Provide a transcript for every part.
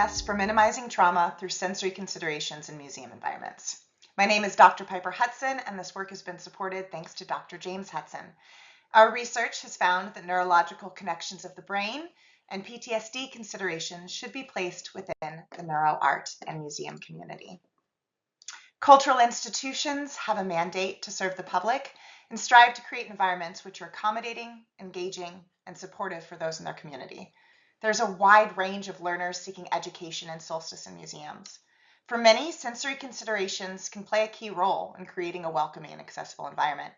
us for minimizing trauma through sensory considerations in museum environments. My name is Dr. Piper Hutson, and this work has been supported thanks to Dr. James Hutson. Our research has found that neurological connections of the brain and PTSD considerations should be placed within the neuroart and museum community. Cultural institutions have a mandate to serve the public and strive to create environments which are accommodating, engaging, and supportive for those in their community. There's a wide range of learners seeking education in Solstice and museums. For many, sensory considerations can play a key role in creating a welcoming and accessible environment.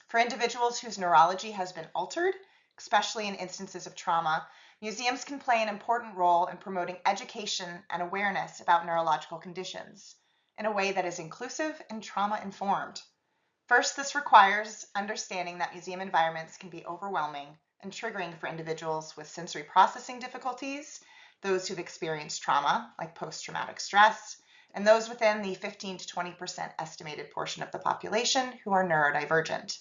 For individuals whose neurology has been altered, especially in instances of trauma, museums can play an important role in promoting education and awareness about neurological conditions in a way that is inclusive and trauma-informed. First, this requires understanding that museum environments can be overwhelming and triggering for individuals with sensory processing difficulties, those who've experienced trauma, like post-traumatic stress, and those within the 15 to 20% estimated portion of the population who are neurodivergent.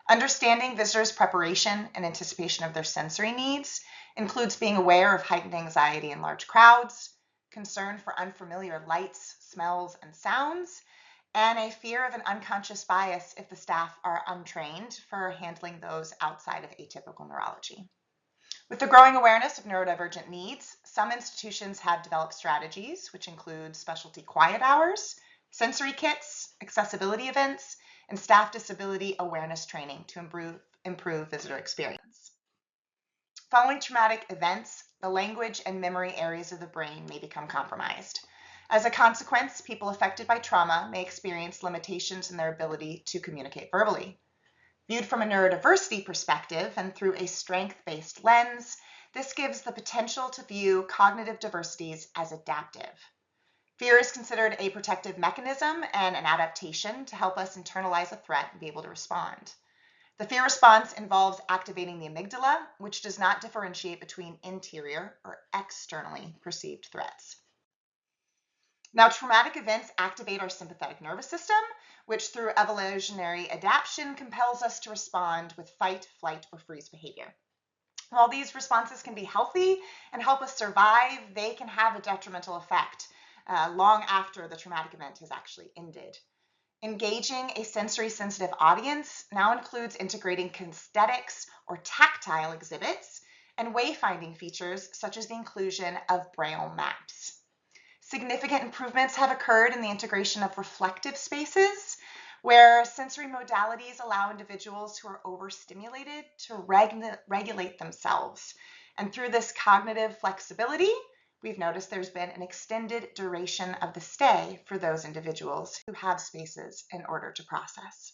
Understanding visitors' preparation and anticipation of their sensory needs includes being aware of heightened anxiety in large crowds, concern for unfamiliar lights, smells, and sounds, and a fear of an unconscious bias if the staff are untrained for handling those outside of atypical neurology. With the growing awareness of neurodivergent needs, some institutions have developed strategies which include specialty quiet hours, sensory kits, accessibility events, and staff disability awareness training to improve visitor experience. Following traumatic events, the language and memory areas of the brain may become compromised. As a consequence, people affected by trauma may experience limitations in their ability to communicate verbally. Viewed from a neurodiversity perspective and through a strength-based lens, this gives the potential to view cognitive diversities as adaptive. Fear is considered a protective mechanism and an adaptation to help us internalize a threat and be able to respond. The fear response involves activating the amygdala, which does not differentiate between interior or externally perceived threats. Now, traumatic events activate our sympathetic nervous system, which through evolutionary adaptation compels us to respond with fight, flight, or freeze behavior. While these responses can be healthy and help us survive, they can have a detrimental effect long after the traumatic event has actually ended. Engaging a sensory-sensitive audience now includes integrating kinesthetics or tactile exhibits and wayfinding features such as the inclusion of Braille maps. Significant improvements have occurred in the integration of reflective spaces, where sensory modalities allow individuals who are overstimulated to regulate themselves. And through this cognitive flexibility, we've noticed there's been an extended duration of the stay for those individuals who have spaces in order to process.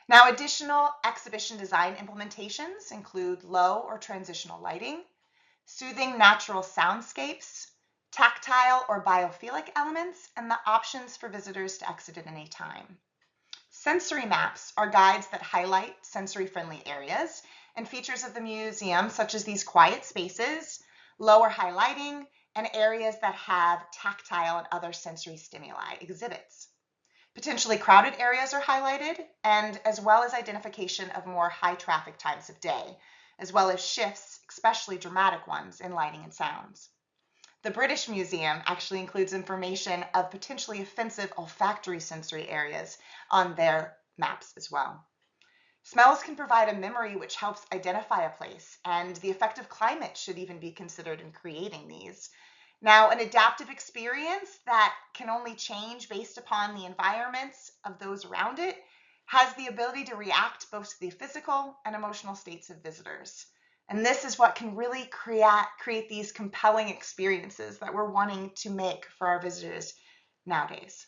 Now, additional exhibition design implementations include low or transitional lighting, soothing natural soundscapes, tactile or biophilic elements, and the options for visitors to exit at any time. Sensory maps are guides that highlight sensory-friendly areas and features of the museum, such as these quiet spaces, lower highlighting, and areas that have tactile and other sensory stimuli exhibits. Potentially crowded areas are highlighted, and as well as identification of more high-traffic times of day, as well as shifts, especially dramatic ones, in lighting and sounds. The British Museum actually includes information of potentially offensive olfactory sensory areas on their maps as well. Smells can provide a memory which helps identify a place, and the effect of climate should even be considered in creating these. Now, an adaptive experience that can only change based upon the environments of those around it has the ability to react both to the physical and emotional states of visitors. And this is what can really create these compelling experiences that we're wanting to make for our visitors nowadays.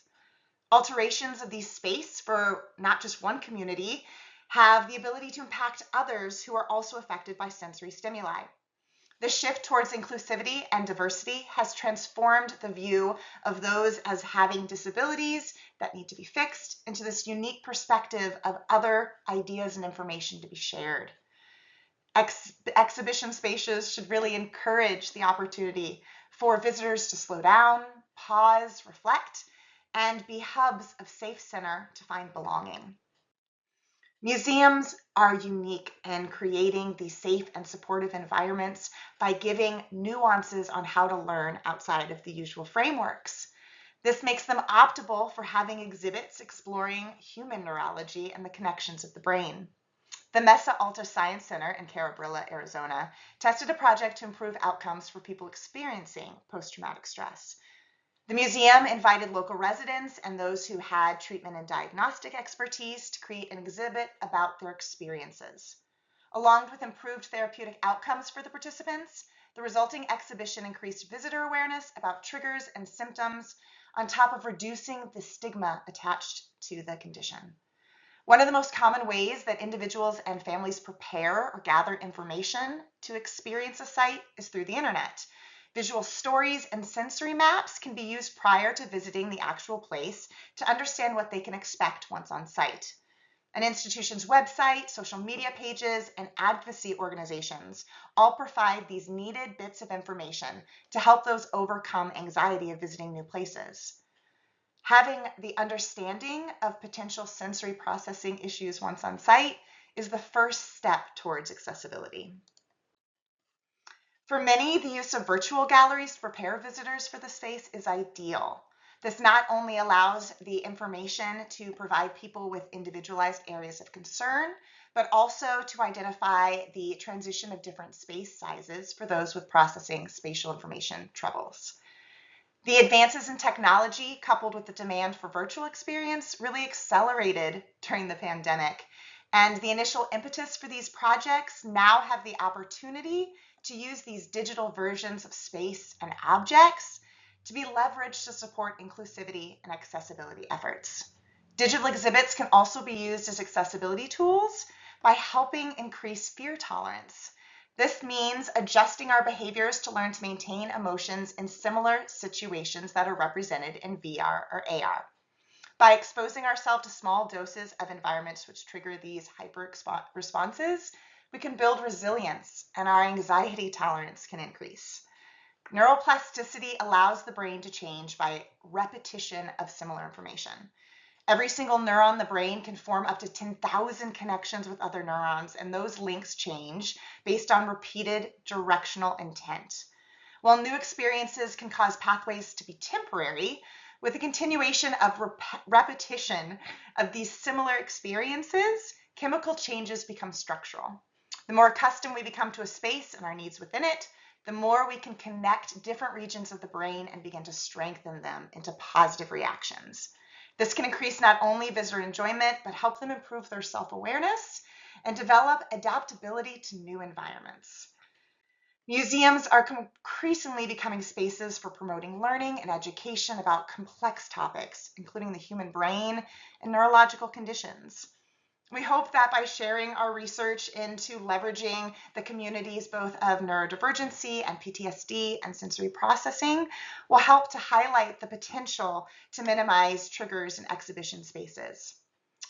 Alterations of these space for not just one community have the ability to impact others who are also affected by sensory stimuli. The shift towards inclusivity and diversity has transformed the view of those as having disabilities that need to be fixed into this unique perspective of other ideas and information to be shared. Exhibition spaces should really encourage the opportunity for visitors to slow down, pause, reflect, and be hubs of safe center to find belonging. Museums are unique in creating these safe and supportive environments by giving nuances on how to learn outside of the usual frameworks. This makes them optimal for having exhibits exploring human neurology and the connections of the brain. The Mesa Alta Science Center in Carabrilla, Arizona, tested a project to improve outcomes for people experiencing post-traumatic stress. The museum invited local residents and those who had treatment and diagnostic expertise to create an exhibit about their experiences. Along with improved therapeutic outcomes for the participants, the resulting exhibition increased visitor awareness about triggers and symptoms, on top of reducing the stigma attached to the condition. One of the most common ways that individuals and families prepare or gather information to experience a site is through the internet. Visual stories and sensory maps can be used prior to visiting the actual place to understand what they can expect once on site. An institution's website, social media pages, and advocacy organizations all provide these needed bits of information to help those overcome anxiety of visiting new places. Having the understanding of potential sensory processing issues once on site is the first step towards accessibility. For many, the use of virtual galleries to prepare visitors for the space is ideal. This not only allows the information to provide people with individualized areas of concern, but also to identify the transition of different space sizes for those with processing spatial information troubles. The advances in technology, coupled with the demand for virtual experience, really accelerated during the pandemic. And the initial impetus for these projects now have the opportunity to use these digital versions of space and objects to be leveraged to support inclusivity and accessibility efforts. Digital exhibits can also be used as accessibility tools by helping increase fear tolerance. This means adjusting our behaviors to learn to maintain emotions in similar situations that are represented in VR or AR. By exposing ourselves to small doses of environments which trigger these hyper responses, we can build resilience and our anxiety tolerance can increase. Neuroplasticity allows the brain to change by repetition of similar information. Every single neuron in the brain can form up to 10,000 connections with other neurons, and those links change based on repeated directional intent. While new experiences can cause pathways to be temporary, with the continuation of repetition of these similar experiences, chemical changes become structural. The more accustomed we become to a space and our needs within it, the more we can connect different regions of the brain and begin to strengthen them into positive reactions. This can increase not only visitor enjoyment, but help them improve their self-awareness and develop adaptability to new environments. Museums are increasingly becoming spaces for promoting learning and education about complex topics, including the human brain and neurological conditions. We hope that by sharing our research into leveraging the communities both of neurodivergency and PTSD and sensory processing will help to highlight the potential to minimize triggers in exhibition spaces.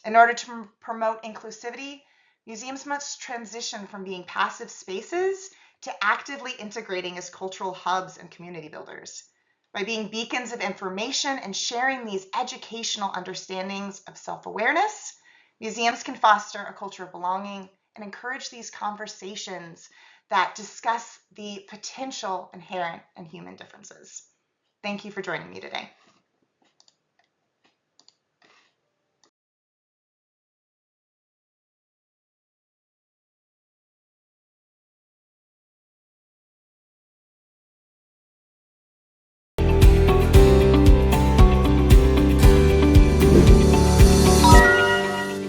In order to promote inclusivity, museums must transition from being passive spaces to actively integrating as cultural hubs and community builders. By being beacons of information and sharing these educational understandings of self-awareness, museums can foster a culture of belonging and encourage these conversations that discuss the potential inherent in human differences. Thank you for joining me today.